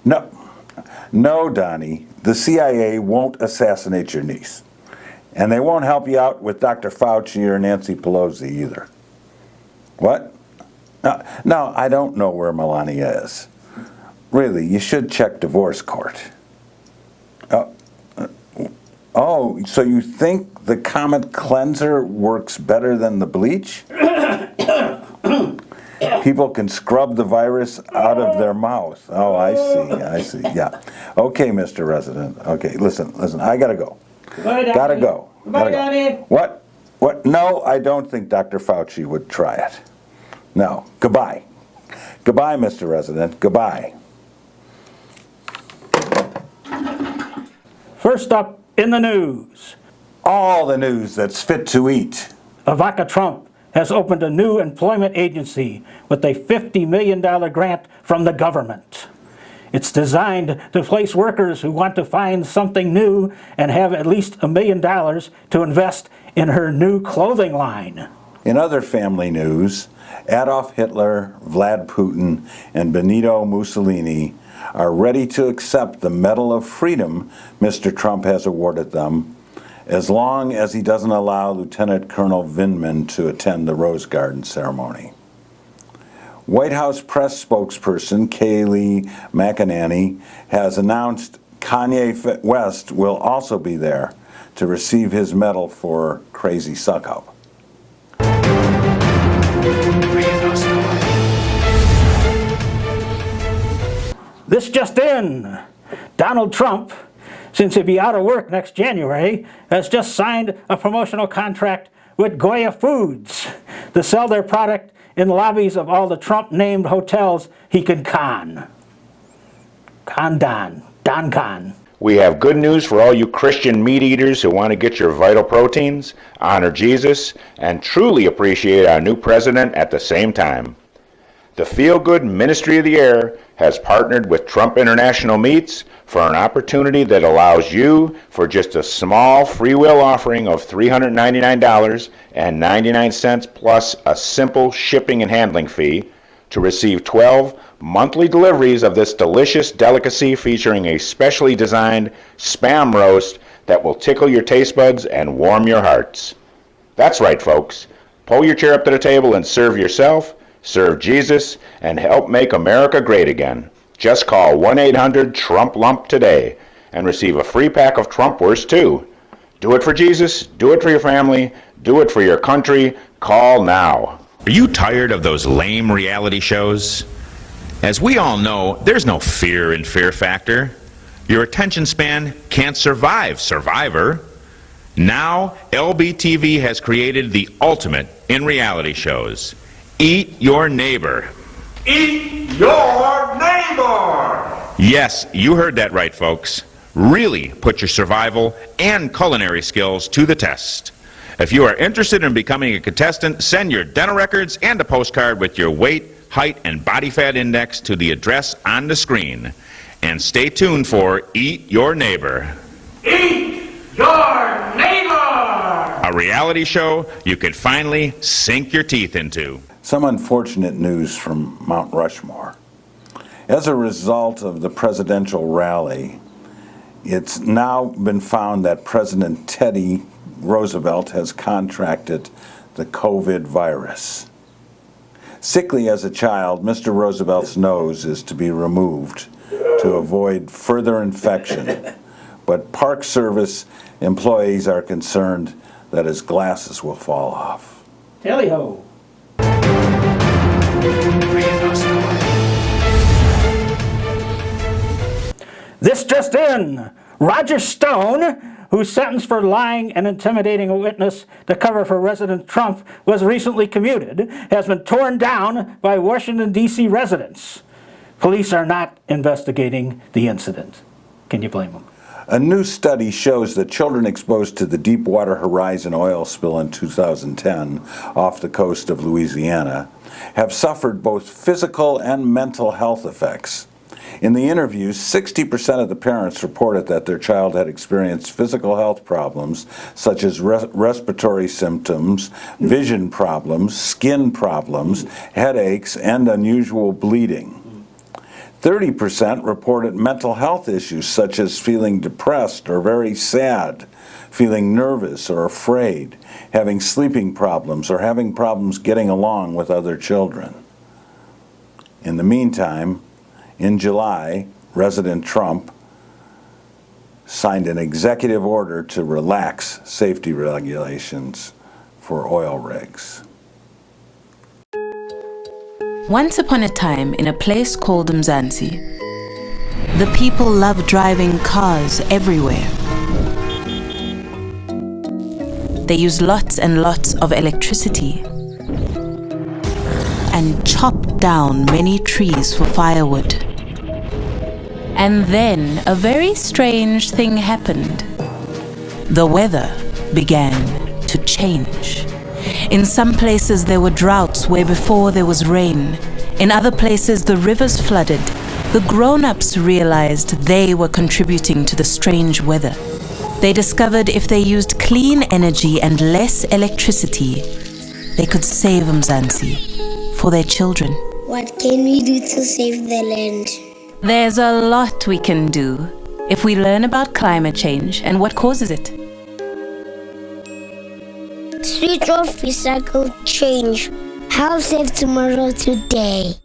No, no, Donnie. The CIA won't assassinate your niece. And they won't help you out with Dr. Fauci or Nancy Pelosi either. What? No, I don't know where Melania is. Really, you should check divorce court. Oh, so you think the Comet Cleanser works better than the bleach? People can scrub the virus out of their mouth. Oh, I see, yeah. Okay, Mr. Resident. Okay, listen, I gotta go. Goodbye, Donnie. Gotta go. Goodbye, Donnie. What? No, I don't think Dr. Fauci would try it. No, goodbye. Goodbye, Mr. Resident, goodbye. First up in the news. All the news that's fit to eat. Ivanka Trump has opened a new employment agency with a $50 million grant from the government. It's designed to place workers who want to find something new and have at least $1 million to invest in her new clothing line. In other family news, Adolf Hitler, Vlad Putin, and Benito Mussolini are ready to accept the Medal of Freedom Mr. Trump has awarded them, as long as he doesn't allow Lieutenant Colonel Vindman to attend the Rose Garden ceremony. White House press spokesperson Kayleigh McEnany has announced Kanye West will also be there to receive his medal for Crazy Suck Up. This just in. Donald Trump, since he'll be out of work next January, has just signed a promotional contract with Goya Foods to sell their product in the lobbies of all the Trump-named hotels he can con. Don. We have good news for all you Christian meat eaters who want to get your vital proteins, honor Jesus, and truly appreciate our new president at the same time. The Feel Good Ministry of the Air has partnered with Trump International Meats for an opportunity that allows you, for just a small free will offering of $399.99 plus a simple shipping and handling fee, to receive 12 monthly deliveries of this delicious delicacy featuring a specially designed Spam roast that will tickle your taste buds and warm your hearts. That's right, folks. Pull your chair up to the table and serve yourself, serve Jesus, and help make America great again. Just call 1-800-TRUMP-LUMP today and receive a free pack of Trumpwurst too. Do it for Jesus, do it for your family, do it for your country. Call now. Are you tired of those lame reality shows? As we all know, there's no fear in Fear Factor. Your attention span can't survive Survivor. Now, LBTV has created the ultimate in reality shows. Eat Your Neighbor. Eat your neighbor! Yes, you heard that right, folks. Really put your survival and culinary skills to the test. If you are interested in becoming a contestant, send your dental records and a postcard with your weight, height, and body fat index to the address on the screen. And stay tuned for Eat Your Neighbor. Eat your neighbor! A reality show you could finally sink your teeth into. Some unfortunate news from Mount Rushmore. As a result of the presidential rally, it's now been found that President Teddy Roosevelt has contracted the COVID virus. Sickly as a child, Mr. Roosevelt's nose is to be removed to avoid further infection, but Park Service employees are concerned that his glasses will fall off. Tally-ho. This just in. Roger Stone, who's sentenced for lying and intimidating a witness to cover for President Trump, was recently commuted, has been torn down by Washington, D.C. residents. Police are not investigating the incident. Can you blame them? A new study shows that children exposed to the Deepwater Horizon oil spill in 2010 off the coast of Louisiana have suffered both physical and mental health effects. In the interviews, 60% of the parents reported that their child had experienced physical health problems such as respiratory symptoms, vision problems, skin problems, headaches, and unusual bleeding. 30% reported mental health issues such as feeling depressed or very sad, feeling nervous or afraid, having sleeping problems, or having problems getting along with other children. In the meantime, in July, President Trump signed an executive order to relax safety regulations for oil rigs. Once upon a time, in a place called Mzansi, the people loved driving cars everywhere. They used lots and lots of electricity and chopped down many trees for firewood. And then a very strange thing happened. The weather began to change. In some places there were droughts where before there was rain. In other places the rivers flooded. The grown-ups realized they were contributing to the strange weather. They discovered if they used clean energy and less electricity, they could save Mzansi for their children. What can we do to save the land? There's a lot we can do if we learn about climate change and what causes it. Switch off, recycle, change. Help save tomorrow today.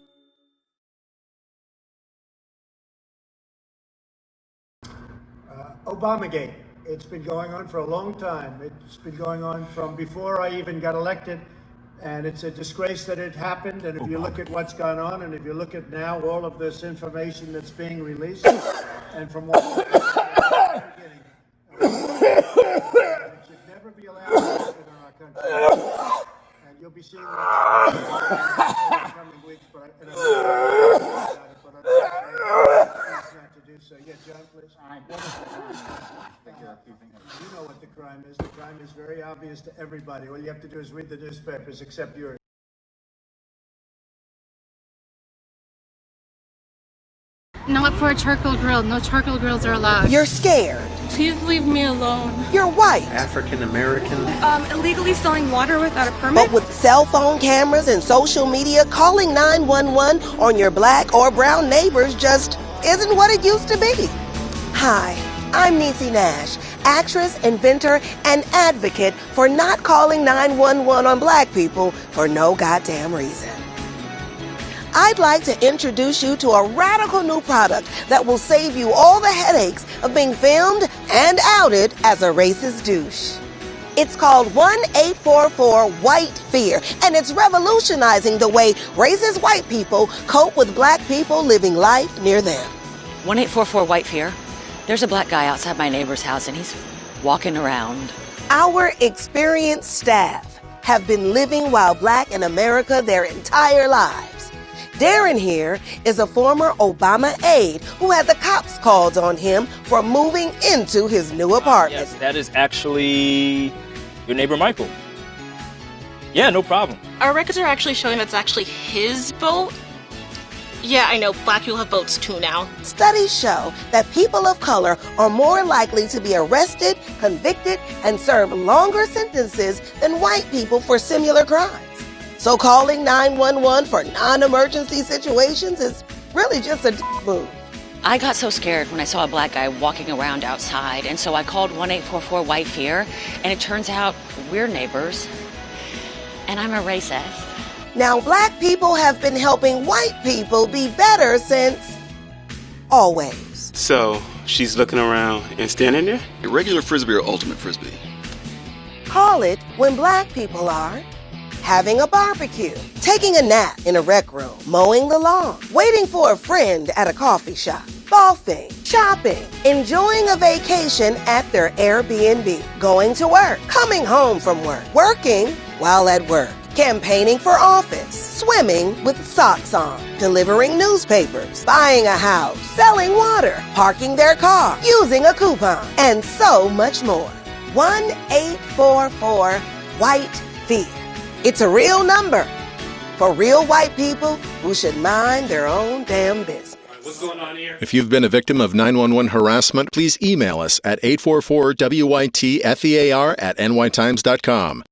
Obamagate. It's been going on for a long time. It's been going on from before I even got elected. And it's a disgrace that it happened. And if you look at what's gone on, and if you look at now all of this information that's being released, and from what we're getting, it should never be allowed to happen in our country. And you'll be seeing that in the coming weeks. But I'm not to do so. Yeah, John, please. You know what the crime is. The crime is very obvious to everybody. All you have to do is read the newspapers, except yours. Not for a charcoal grill. No charcoal grills are allowed. You're scared. Please leave me alone. You're white. African American. Illegally selling water without a permit. But with cell phone cameras and social media, calling 911 on your black or brown neighbors just isn't what it used to be. Hi, I'm Niecy Nash, actress, inventor, and advocate for not calling 911 on black people for no goddamn reason. I'd like to introduce you to a radical new product that will save you all the headaches of being filmed and outed as a racist douche. It's called 1-844-WHITE-FEAR, and it's revolutionizing the way racist white people cope with black people living life near them. 1-844-WHITE-FEAR. There's a black guy outside my neighbor's house, and he's walking around. Our experienced staff have been living while black in America their entire lives. Darren here is a former Obama aide who had the cops called on him for moving into his new apartment. Yes, that is actually your neighbor Michael. Yeah, no problem. Our records are actually showing that's actually his boat. Yeah, I know. Black people have boats too now. Studies show that people of color are more likely to be arrested, convicted, and serve longer sentences than white people for similar crimes. So calling 911 for non-emergency situations is really just a move. I got so scared when I saw a black guy walking around outside, and so I called 1-844-WHITE-FEAR, and it turns out we're neighbors, and I'm a racist. Now, black people have been helping white people be better since always. So, she's looking around and standing there? Irregular frisbee or ultimate frisbee? Call it when black people are having a barbecue, taking a nap in a rec room, mowing the lawn, waiting for a friend at a coffee shop, golfing, shopping, enjoying a vacation at their Airbnb, going to work, coming home from work, working while at work, campaigning for office, swimming with socks on, delivering newspapers, buying a house, selling water, parking their car, using a coupon, and so much more. 1-844-WHITE-FEAR. It's a real number for real white people who should mind their own damn business. What's going on here? If you've been a victim of 911 harassment, please email us at 844-WITFEAR@nytimes.com.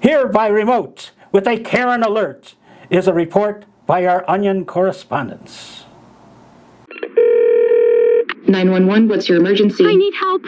Here by remote, with a Karen alert, is a report by our Onion correspondents. 911, what's your emergency? I need help.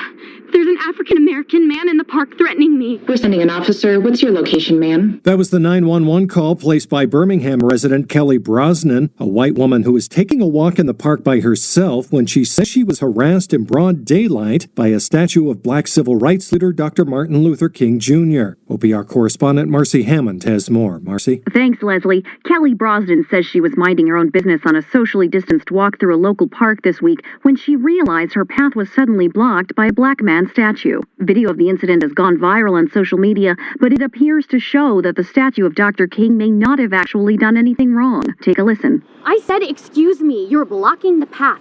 There's an African-American man in the park threatening me. We're sending an officer. What's your location, ma'am? That was the 911 call placed by Birmingham resident Kelly Brosnan, a white woman who was taking a walk in the park by herself when she said she was harassed in broad daylight by a statue of black civil rights leader Dr. Martin Luther King Jr. OPR correspondent Marcy Hammond has more. Marcy? Thanks, Leslie. Kelly Brosnan says she was minding her own business on a socially distanced walk through a local park this week when she realized her path was suddenly blocked by a black man statue. Video of the incident has gone viral on social media, but it appears to show that the statue of Dr. King may not have actually done anything wrong. Take a listen. I said, excuse me, you're blocking the path.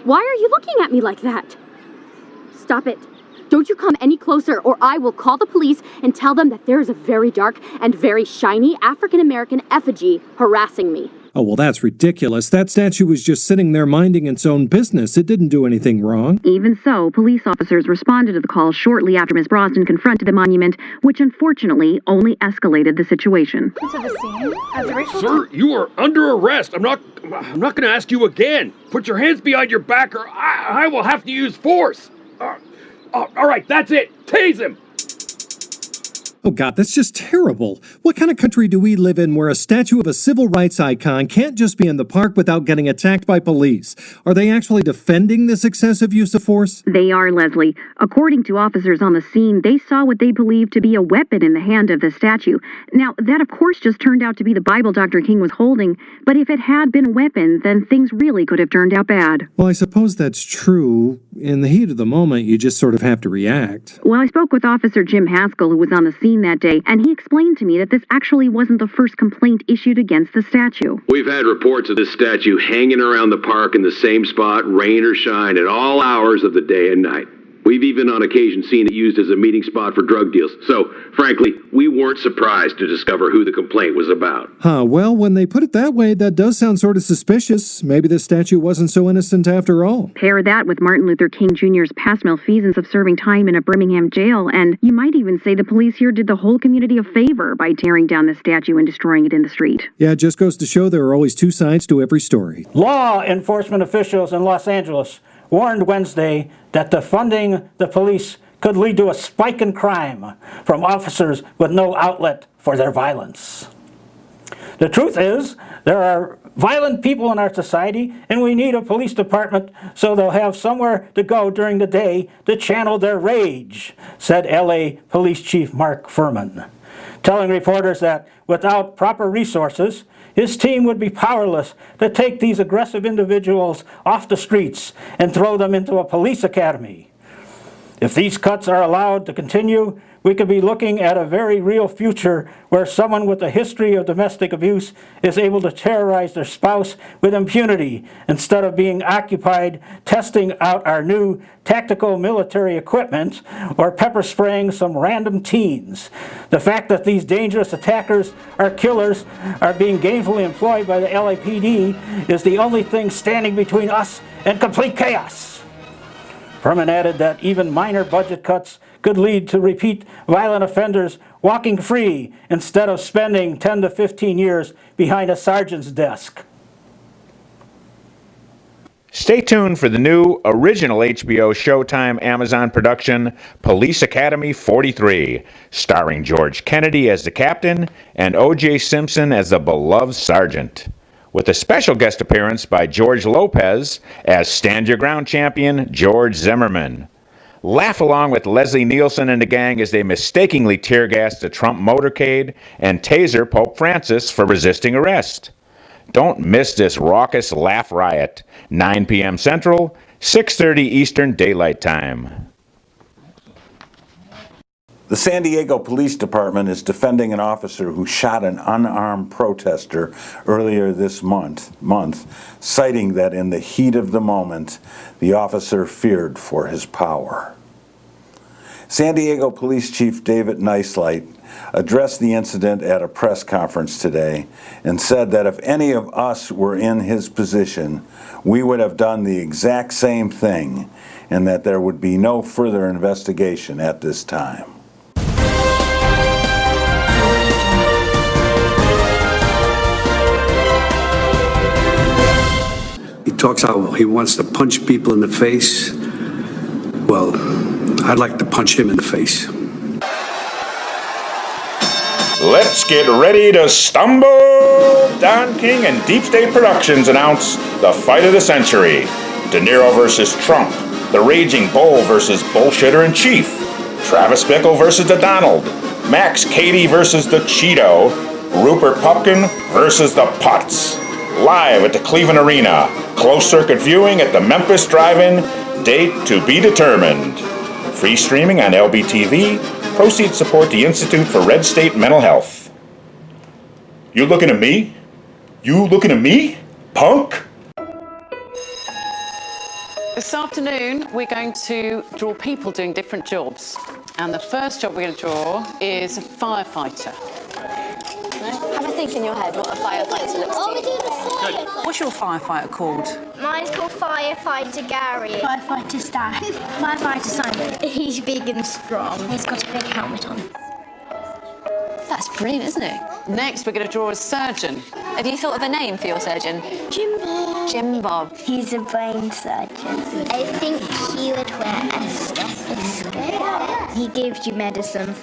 Why are you looking at me like that? Stop it. Don't you come any closer or I will call the police and tell them that there is a very dark and very shiny African-American effigy harassing me. Oh, well, that's ridiculous. That statue was just sitting there minding its own business. It didn't do anything wrong. Even so, police officers responded to the call shortly after Ms. Brosnan confronted the monument, which unfortunately only escalated the situation. Sir, you are under arrest. I'm not going to ask you again. Put your hands behind your back or I will have to use force. All right, that's it. Tase him. Oh, God, that's just terrible. What kind of country do we live in where a statue of a civil rights icon can't just be in the park without getting attacked by police? Are they actually defending this excessive use of force? They are, Leslie. According to officers on the scene, they saw what they believed to be a weapon in the hand of the statue. Now, that of course just turned out to be the Bible Dr. King was holding, but if it had been a weapon, then things really could have turned out bad. Well, I suppose that's true. In the heat of the moment, you just sort of have to react. Well, I spoke with Officer Jim Haskell, who was on the scene that day, and he explained to me that this actually wasn't the first complaint issued against the statue. We've had reports of this statue hanging around the park in the same spot, rain or shine, at all hours of the day and night. We've even on occasion seen it used as a meeting spot for drug deals. So, frankly, we weren't surprised to discover who the complaint was about. Well, when they put it that way, that does sound sort of suspicious. Maybe this statue wasn't so innocent after all. Pair that with Martin Luther King Jr.'s past malfeasance of serving time in a Birmingham jail, and you might even say the police here did the whole community a favor by tearing down the statue and destroying it in the street. Yeah, it just goes to show there are always two sides to every story. Law enforcement officials in Los Angeles warned Wednesday that defunding the police could lead to a spike in crime from officers with no outlet for their violence. The truth is, there are violent people in our society, and we need a police department so they'll have somewhere to go during the day to channel their rage, said LA Police Chief Mark Furman, telling reporters that without proper resources, his team would be powerless to take these aggressive individuals off the streets and throw them into a police academy. If these cuts are allowed to continue, we could be looking at a very real future where someone with a history of domestic abuse is able to terrorize their spouse with impunity instead of being occupied testing out our new tactical military equipment or pepper spraying some random teens. The fact that these dangerous attackers are killers are being gainfully employed by the LAPD is the only thing standing between us and complete chaos. Furman added that even minor budget cuts could lead to repeat violent offenders walking free instead of spending 10 to 15 years behind a sergeant's desk. Stay tuned for the new original HBO Showtime Amazon production, Police Academy 43, starring George Kennedy as the captain and O.J. Simpson as the beloved sergeant, with a special guest appearance by George Lopez as Stand Your Ground champion George Zimmerman. Laugh along with Leslie Nielsen and the gang as they mistakenly tear-gas the Trump motorcade and taser Pope Francis for resisting arrest. Don't miss this raucous laugh riot, 9 p.m. Central, 6:30 Eastern Daylight Time. The San Diego Police Department is defending an officer who shot an unarmed protester earlier this month, citing that in the heat of the moment, the officer feared for his power. San Diego Police Chief David Neislight addressed the incident at a press conference today and said that if any of us were in his position, we would have done the exact same thing and that there would be no further investigation at this time. He talks how he wants to punch people in the face. Well, I'd like to punch him in the face. Let's get ready to stumble! Don King and Deep State Productions announce the fight of the century. De Niro versus Trump. The Raging Bull versus Bullshitter in Chief. Travis Bickle versus the Donald. Max Cady versus the Cheeto. Rupert Pupkin versus the Putz. Live at the Cleveland Arena. Closed circuit viewing at the Memphis Drive-In. Date to be determined. Free streaming on LBTV. Proceeds support the Institute for Red State Mental Health. You looking at me? You looking at me? Punk? This afternoon, we're going to draw people doing different jobs. And the first job we're going to draw is a firefighter. Have a think in your head what a firefighter looks like. We do the firefighter. What's your firefighter called? Mine's called Firefighter Gary. Firefighter Stan. Firefighter Simon. He's big and strong. He's got a big helmet on. That's brilliant, isn't it? Next, we're going to draw a surgeon. Have you thought of a name for your surgeon? Jim Bob. Jim Bob. He's a brain surgeon. I think he would wear a stethoscope. He gives you medicine.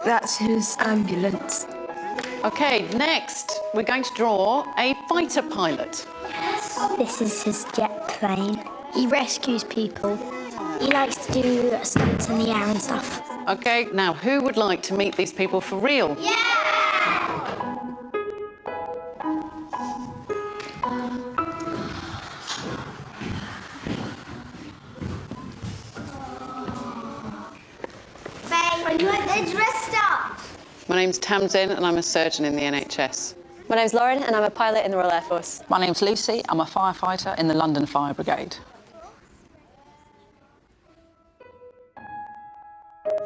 That's his ambulance. Okay, next, we're going to draw a fighter pilot. This is his jet plane. He rescues people. He likes to do stunts in the air and stuff. Okay, now who would like to meet these people for real? Yeah! They're dressed up. My name's Tamsin and I'm a surgeon in the NHS. My name's Lauren and I'm a pilot in the Royal Air Force. My name's Lucy. I'm a firefighter in the London Fire Brigade.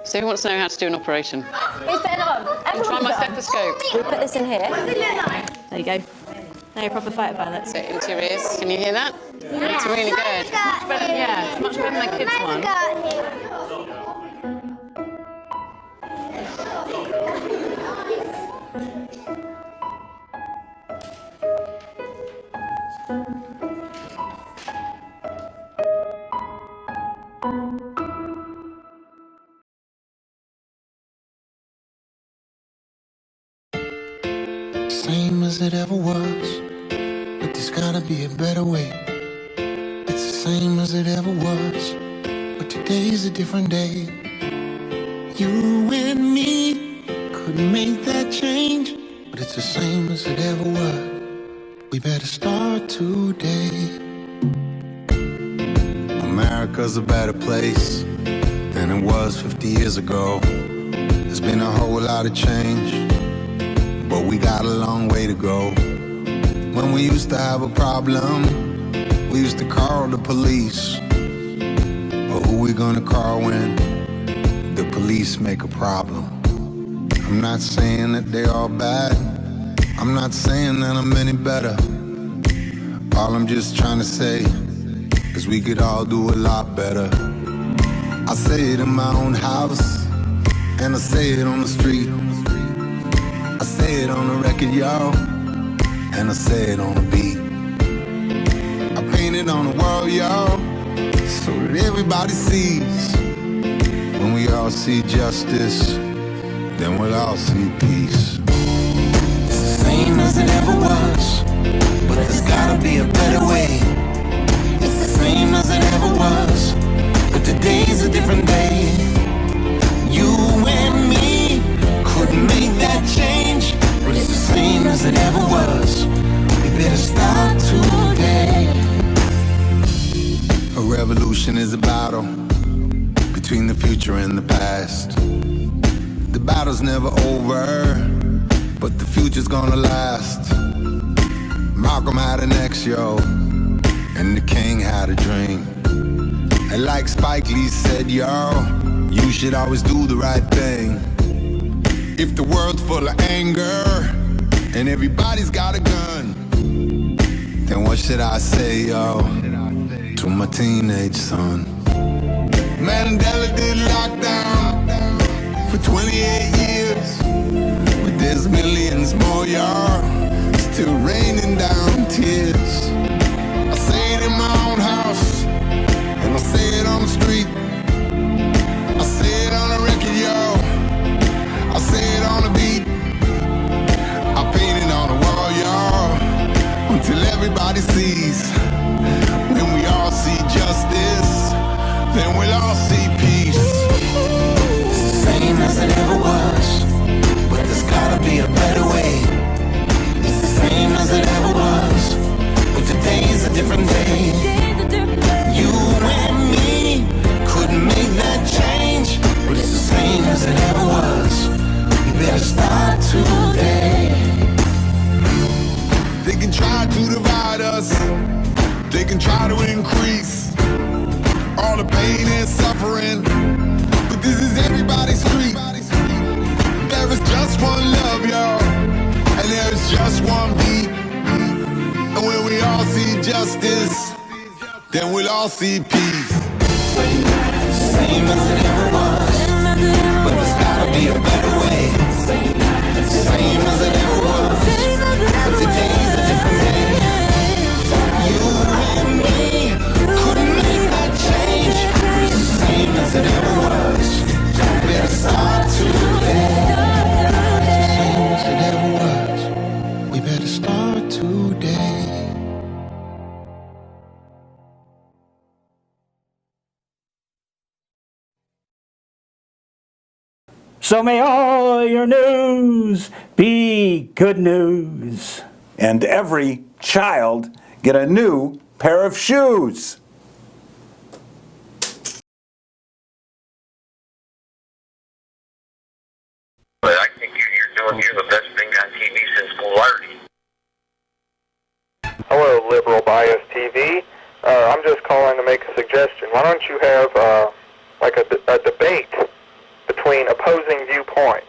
So who wants to know how to do an operation? Who's putting it on? Try my stethoscope. We put this in here. There you go. Now you're a proper fighter pilot. So into your ears. Can you hear that? Yeah. It's really good. It's much better, yeah, it's much better than the kids one. Same as it ever was, but there's gotta be a better way. It's the same as it ever was, but today's a different day. You and me couldn't make that change, but it's the same as it ever was. We better start today. America's a better place than it was 50 years ago. There's been a whole lot of change, but we got a long way to go. When we used to have a problem, we used to call the police. But who we gonna call when the police make a problem? I'm not saying that they all bad. I'm not saying that I'm any better. All I'm just trying to say is we could all do a lot better. I say it in my own house, and I say it on the street. I say it on the record, y'all, and I say it on the beat. I paint it on the wall, y'all, so that everybody sees. When we all see justice, then we'll all see peace. It's the same as it ever was, but there's gotta be a better way. It's the same as it ever was, but today's a different day. You and me couldn't make that change, but it's the same as it ever was. We better start today. A revolution is a battle between the future and the past. The battle's never over, but the future's gonna last. Malcolm had an ex, yo, and the king had a dream. And like Spike Lee said, yo, you should always do the right thing. If the world's full of anger and everybody's got a gun, then what should I say, yo, to my teenage son? Mandela did lockdown for 28 years, but there's millions more, y'all, still raining down tears. I say it in my own house, and I say it on the street. I say it on a record, y'all. I say it on the beat. I paint it on the wall, y'all, until everybody sees. When we all see justice, then we'll all see peace. It's the same as it ever was, but there's gotta be a better way. It's the same as it ever was, but today's a different day. You and me couldn't make that change, but it's the same as it ever was. We better start today. They can try to divide us, they can try to increase all the pain and suffering, but this is everybody's street. There is just one love, y'all, and there is just one beat. And when we all see justice, then we'll all see peace. Same as it ever was, but there's gotta be a better way. Same as it ever was, but today's a different day. You and me couldn't make that change, but it's the same as it ever was. Better start today. Same as it ever was. We better start today. So may all your news be good news. And every child get a new pair of shoes. But I think you're the best thing on TV since Golardy. Hello, Liberal Bias TV. I'm just calling to make a suggestion. Why don't you have like a debate between opposing viewpoints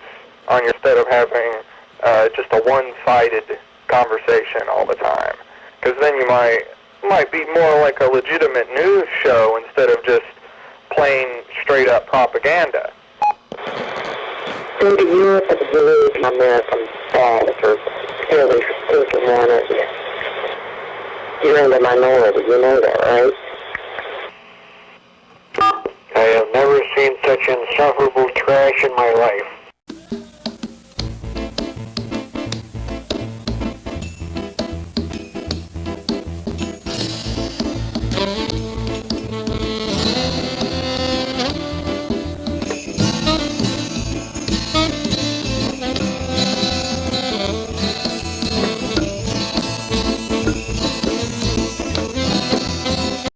on your, instead of having just a one-sided conversation all the time? Because then you might be more like a legitimate news show instead of just plain straight-up propaganda. So do you believe American fathers are fairly speaking on it? You're in the minority, you know that, right? I have never seen such insufferable trash in my life.